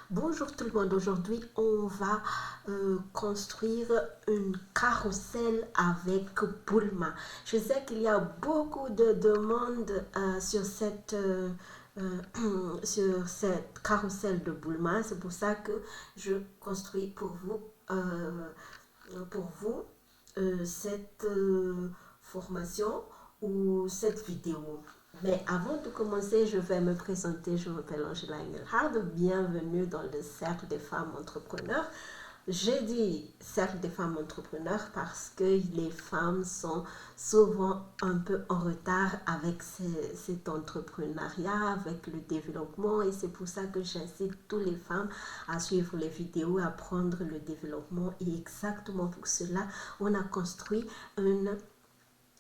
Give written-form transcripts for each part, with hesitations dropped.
Bonjour tout le monde, aujourd'hui on va construire une carrousel avec Bulma. Je sais qu'il y a beaucoup de demandes sur cette carrousel de Bulma, c'est pour ça que je construis pour vous cette formation ou cette vidéo. Mais avant de commencer, je vais me présenter. Je m'appelle Angela Engelhard. Bienvenue dans le Cercle des femmes entrepreneurs. J'ai dit Cercle des femmes entrepreneurs parce que les femmes sont souvent un peu en retard avec cet entrepreneuriat, avec le développement. Et c'est pour ça que j'incite toutes les femmes à suivre les vidéos, à prendre le développement. Et exactement pour cela, on a construit une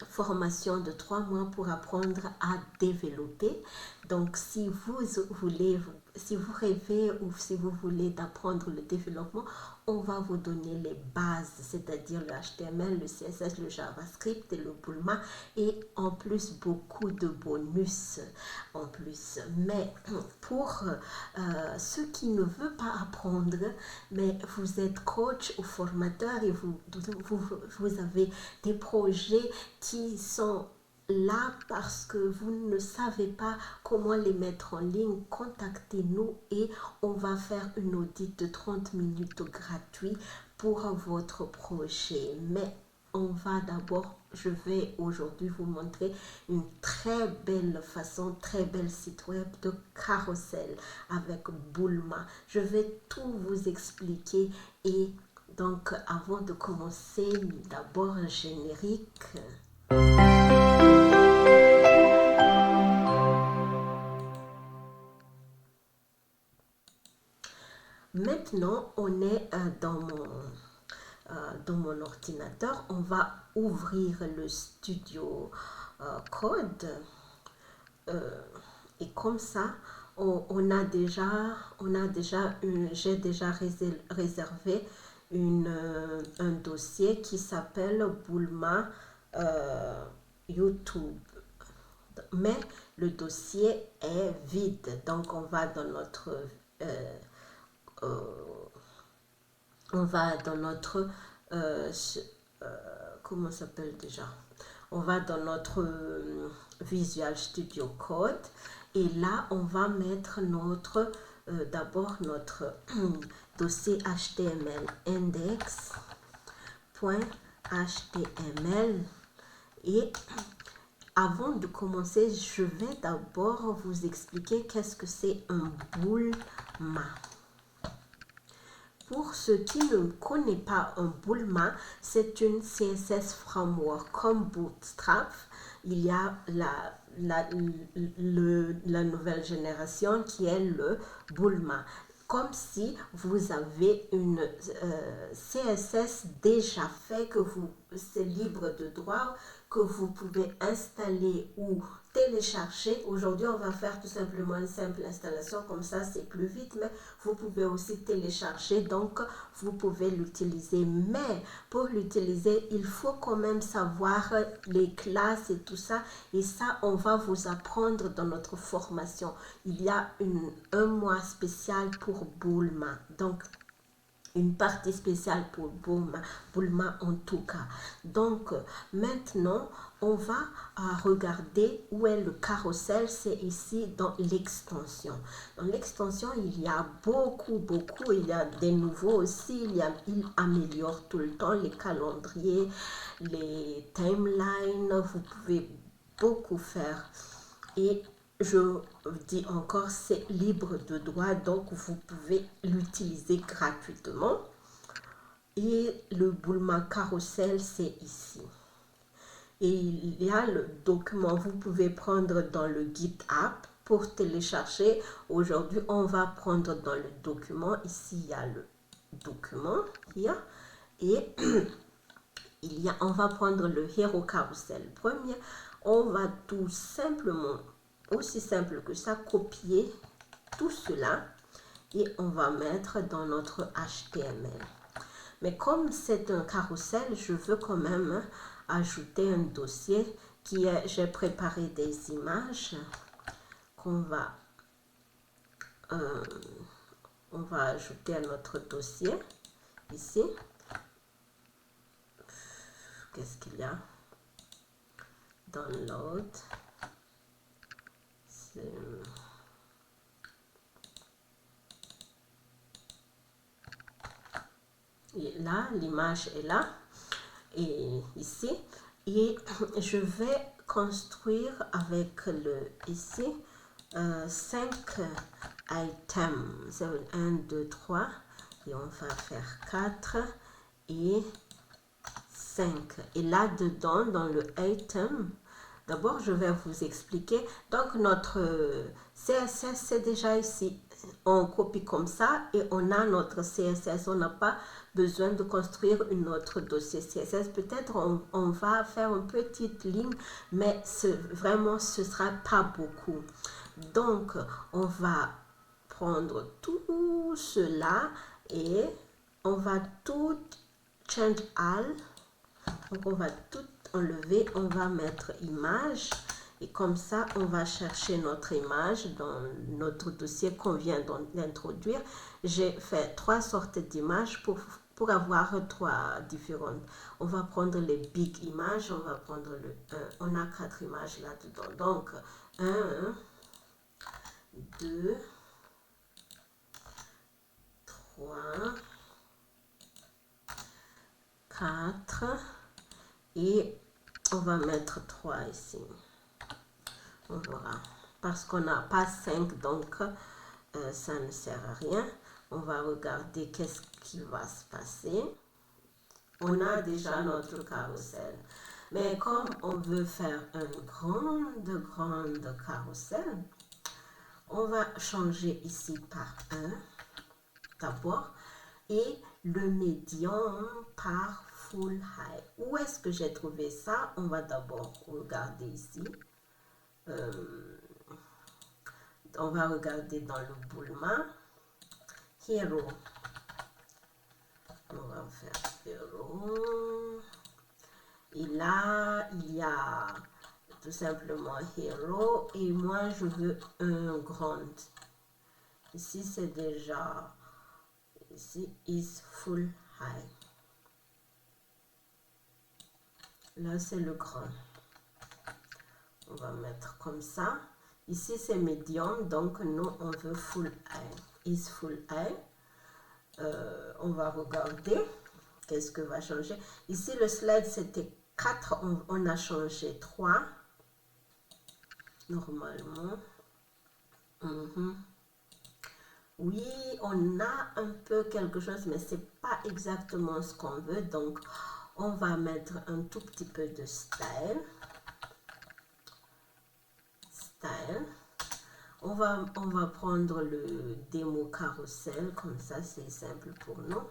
formation de 3 mois pour apprendre à développer. Donc, si vous voulez, si vous rêvez ou si vous voulez d'apprendre le développement, on va vous donner les bases, c'est-à-dire le HTML, le CSS, le JavaScript et le Bulma, et en plus beaucoup de bonus en plus. Mais pour ceux qui ne veulent pas apprendre, mais vous êtes coach ou formateur et vous avez des projets qui sont là parce que vous ne savez pas comment les mettre en ligne, contactez-nous et on va faire une audit de 30 minutes gratuit pour votre projet. Mais on va d'abord, je vais aujourd'hui vous montrer une très belle façon, très belle site web de carrousel avec Bulma. Je vais tout vous expliquer et donc avant de commencer, d'abord un générique. Maintenant, on est dans mon ordinateur. On va ouvrir le studio code. Et comme ça, j'ai déjà réservé un dossier qui s'appelle Bulma YouTube. Mais le dossier est vide. Donc, euh, on va dans notre comment ça s'appelle déjà, on va dans notre Visual Studio Code et là on va mettre d'abord notre dossier HTML index.html. Et avant de commencer, je vais d'abord vous expliquer qu'est-ce que c'est un Bulma. Pour ceux qui ne connaissent pas un Bulma, c'est une CSS framework comme Bootstrap. Il y a la nouvelle génération qui est le Bulma. Comme si vous avez une CSS déjà fait, c'est libre de droit, que vous pouvez installer ou télécharger. Aujourd'hui, on va faire tout simplement une simple installation, comme ça c'est plus vite, mais vous pouvez aussi télécharger, donc vous pouvez l'utiliser. Mais pour l'utiliser, il faut quand même savoir les classes et tout ça, et ça, on va vous apprendre dans notre formation. Il y a un mois spécial pour Bulma, donc une partie spéciale pour Bulma en tout cas. Donc maintenant, on va regarder où est le carrousel. C'est ici dans l'extension. Dans l'extension, il y a beaucoup. Il y a des nouveaux aussi. Il améliore tout le temps les calendriers, les timelines. Vous pouvez beaucoup faire. Et je dis encore, c'est libre de droit, donc vous pouvez l'utiliser gratuitement. Et le Bulma Carousel, c'est ici. Et il y a le document, vous pouvez prendre dans le GitHub pour télécharger. Aujourd'hui, on va prendre dans le document. Ici, il y a le document. Et on va prendre le Hero Carousel. Premier, on va tout simplement, aussi simple que ça, copier tout cela et on va mettre dans notre HTML. Mais comme c'est un carrousel, je veux quand même ajouter un dossier j'ai préparé des images qu'on va on va ajouter à notre dossier ici. Qu'est-ce qu'il y a? Download. Et là, l'image est là et ici. Et je vais construire avec le ici 5 items. C'est 1, 2, 3 et on va faire 4 et 5. Et là-dedans, dans le item, d'abord, je vais vous expliquer. Donc, notre CSS, c'est déjà ici. On copie comme ça et on a notre CSS. On n'a pas besoin de construire une autre dossier CSS. Peut-être on va faire une petite ligne, mais vraiment, ce sera pas beaucoup. Donc, on va prendre tout cela et on va tout change all. Donc, on va tout enlever, on va mettre image et comme ça, on va chercher notre image dans notre dossier qu'on vient d'introduire. J'ai fait 3 sortes d'images pour avoir 3 différentes. On va prendre les big images, on va prendre le 1. On a 4 images là-dedans. Donc, 1, 2, 3, 4 et on va mettre 3 ici. Voilà. Parce qu'on n'a pas 5, donc ça ne sert à rien. On va regarder qu'est-ce qui va se passer. On a déjà notre carrousel. Mais comme on veut faire une grande carrousel, on va changer ici par 1 d'abord et le médium par full high. Où est-ce que j'ai trouvé ça? On va d'abord regarder ici. On va regarder dans le Bulma. Hero. On va faire Hero. Et là, il y a tout simplement Hero. Et moi, je veux un grand. Ici, c'est déjà... Ici, is full high. Là, c'est le grand. On va mettre comme ça. Ici, c'est medium. Donc, nous, on veut full high. Is full high. On va regarder. Qu'est-ce que va changer? Ici, le slide, c'était 4. On a changé 3. Normalement. Oui, on a un peu quelque chose, mais c'est pas exactement ce qu'on veut. Donc, on va mettre un tout petit peu de style. On va prendre le démo carousel, comme ça c'est simple pour nous.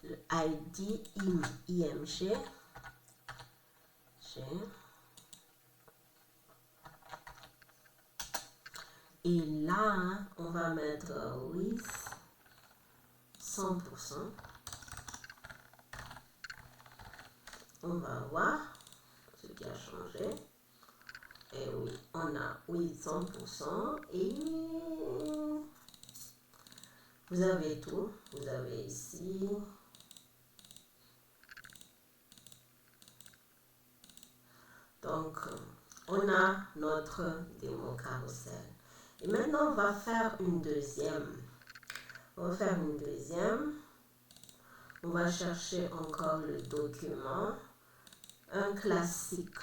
Le ID IMG. Et là, on va mettre with 100%. On va voir ce qui a changé. Et oui, on a with 100%. Et vous avez tout. Vous avez ici. Donc, on a notre démo carousel. Et maintenant, on va faire une deuxième. On va faire une deuxième. On va chercher encore le document. Un classique.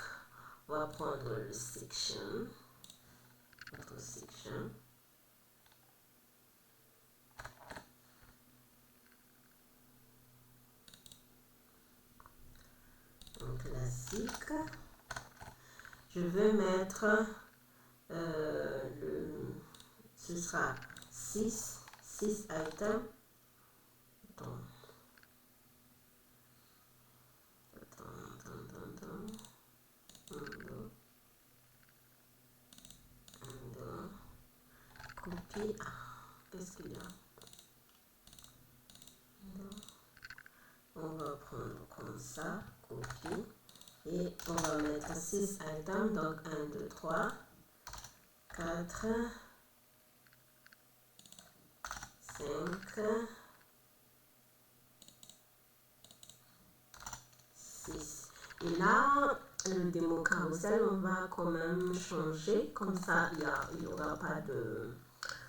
On va prendre le section. Notre section. Un classique. Je vais mettre ce sera 6 items. Attends. Copie. Qu'est-ce qu'il y a? On va prendre comme ça, copie. Et on va mettre 6 items, donc 1, 2, 3. 4, 5, 6. Et là, le démo carousel, on va quand même changer. Comme ça, il n'y aura pas de...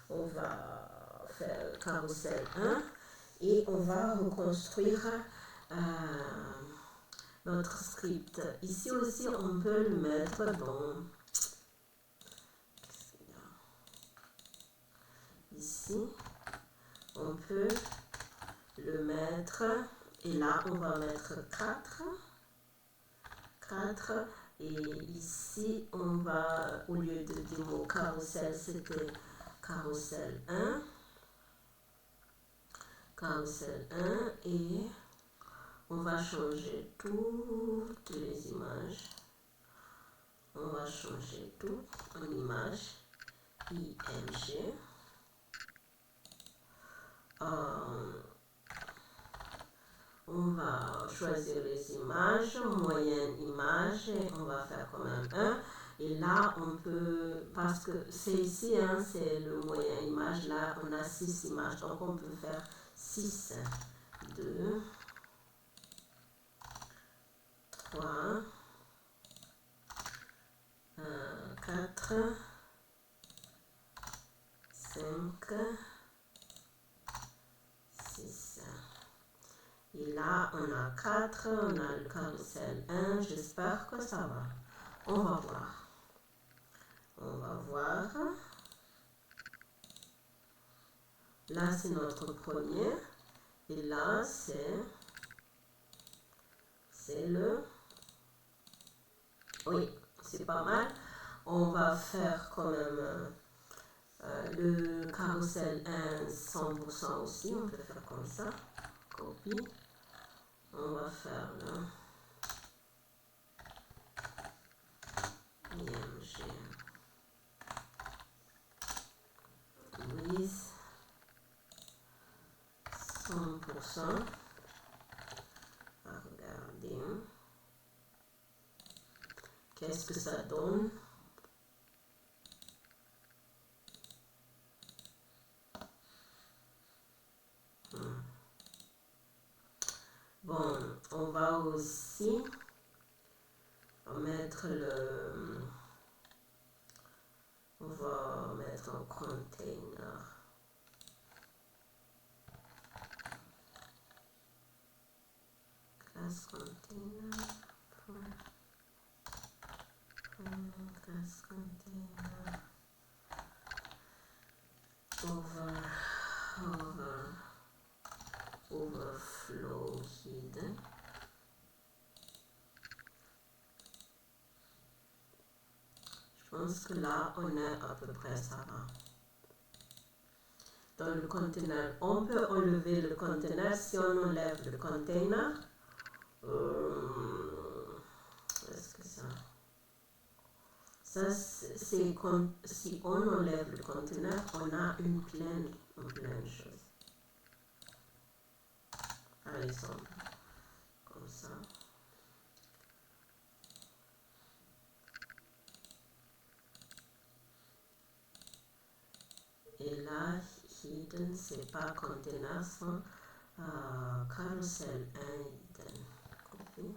On va faire carousel 1 et on va reconstruire notre script. Ici aussi, on peut le mettre dans... Ici, on peut le mettre, et là, on va mettre 4. Et ici, on va, au lieu de démo carousel, c'était carousel 1. Carousel 1, et on va changer toutes les images. On va changer tout en image IMG. On va choisir les images, moyenne image, et on va faire quand même 1. Et là, on peut, parce que c'est ici, hein, c'est le moyen image, là, on a 6 images, donc on peut faire 6, 2, 3, 4, 5, 6. Et là, on a 4, on a le carousel 1. J'espère que ça va. On va voir. On va voir. Là, c'est notre premier. Et là, c'est le... Oui, c'est pas mal. On va faire quand même le carousel 1 100% aussi. On peut faire comme ça. Copie. On va faire le IMG with 100%. Regardez. Qu'est-ce que ça donne? Bon, on va aussi mettre le... On va mettre un container. Class container. Class container. Overflow hidden. Je pense que là, on est à peu près ça va. Dans le container, on peut enlever le container. Si on enlève le container, est-ce que ça c'est comme si on enlève le container, on a une pleine chose. Par exemple, comme ça. Et là, hidden, c'est pas container, c'est carousel 1 hidden. Copie.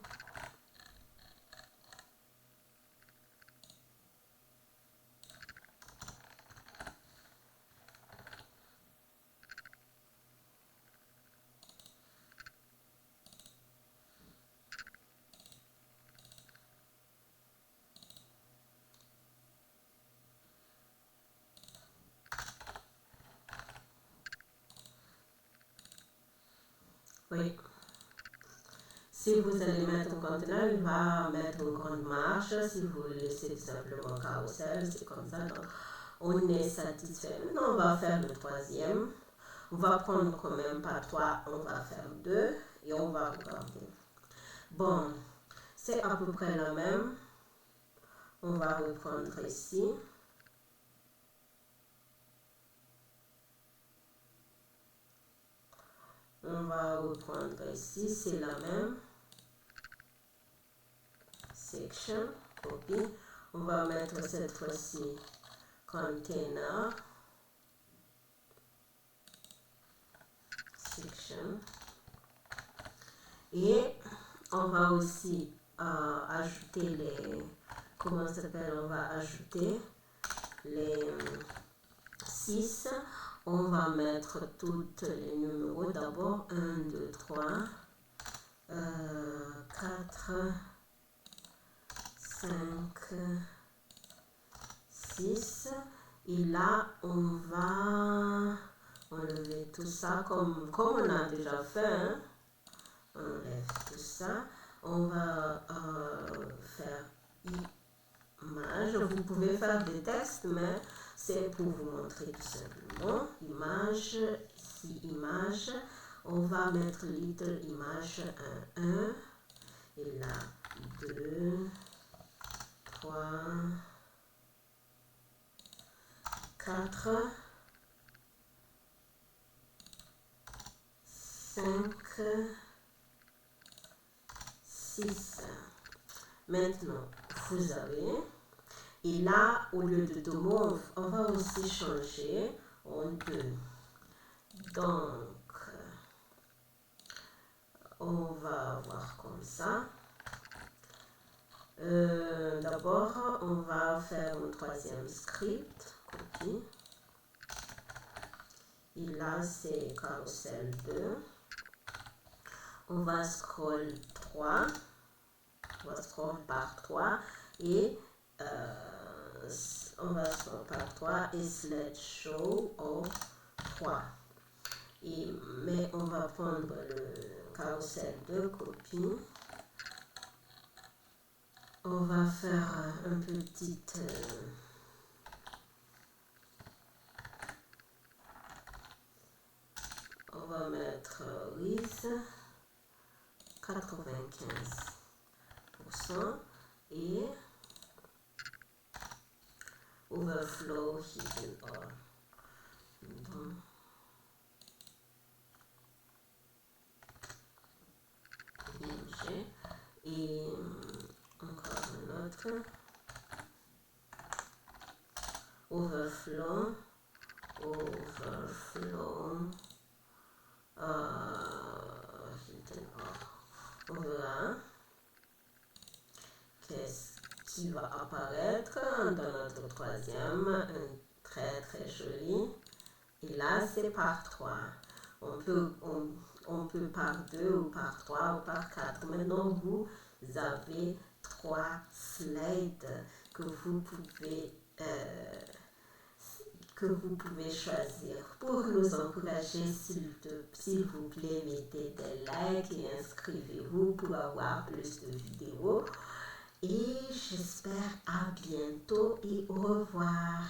Oui. Si vous allez mettre un conteneur, il va mettre une grande marge. Si vous le laissez simplement carousel, c'est comme ça. Donc, on est satisfait. Maintenant, on va faire le troisième. On va prendre quand même pas 3, on va faire 2 et on va regarder. Bon, c'est à peu près la même. On va reprendre ici. On va reprendre ici, c'est la même. Section, copie. On va mettre cette fois-ci container section. Et on va aussi ajouter les, comment ça s'appelle, on va ajouter les 6. On va mettre tous les numéros d'abord, 1, 2, 3, 4, 5, 6. Et là, on va enlever tout ça comme on a déjà fait. Hein? On enlève tout ça. On va faire image. Vous pouvez faire des tests, mais c'est pour vous montrer tout simplement. Image, ici image. On va mettre little image 1, 1. Et là, 2, 3, 4, 5, 6. Maintenant, vous avez, et là, au lieu de 2 mots, on va aussi changer en 2. Donc, on va avoir comme ça. D'abord, on va faire un 3e script, copie. Et là, c'est carousel 2. On va scroll 3. On va scroll par 3 et on va scroll par 3 et select show au 3. Mais on va prendre le carousel de copie. On va faire un petit on va mettre with 95% et overflow hidden all. Et encore un autre. Overflow. On verra qu'est-ce qui va apparaître dans notre 3e, un très très joli. Et là, c'est par 3. On peut par 2 ou par 3 ou par 4. Maintenant, vous avez 3 slides que vous pouvez choisir. Pour nous encourager, s'il vous plaît, mettez des likes et inscrivez-vous pour avoir plus de vidéos. Et j'espère à bientôt et au revoir.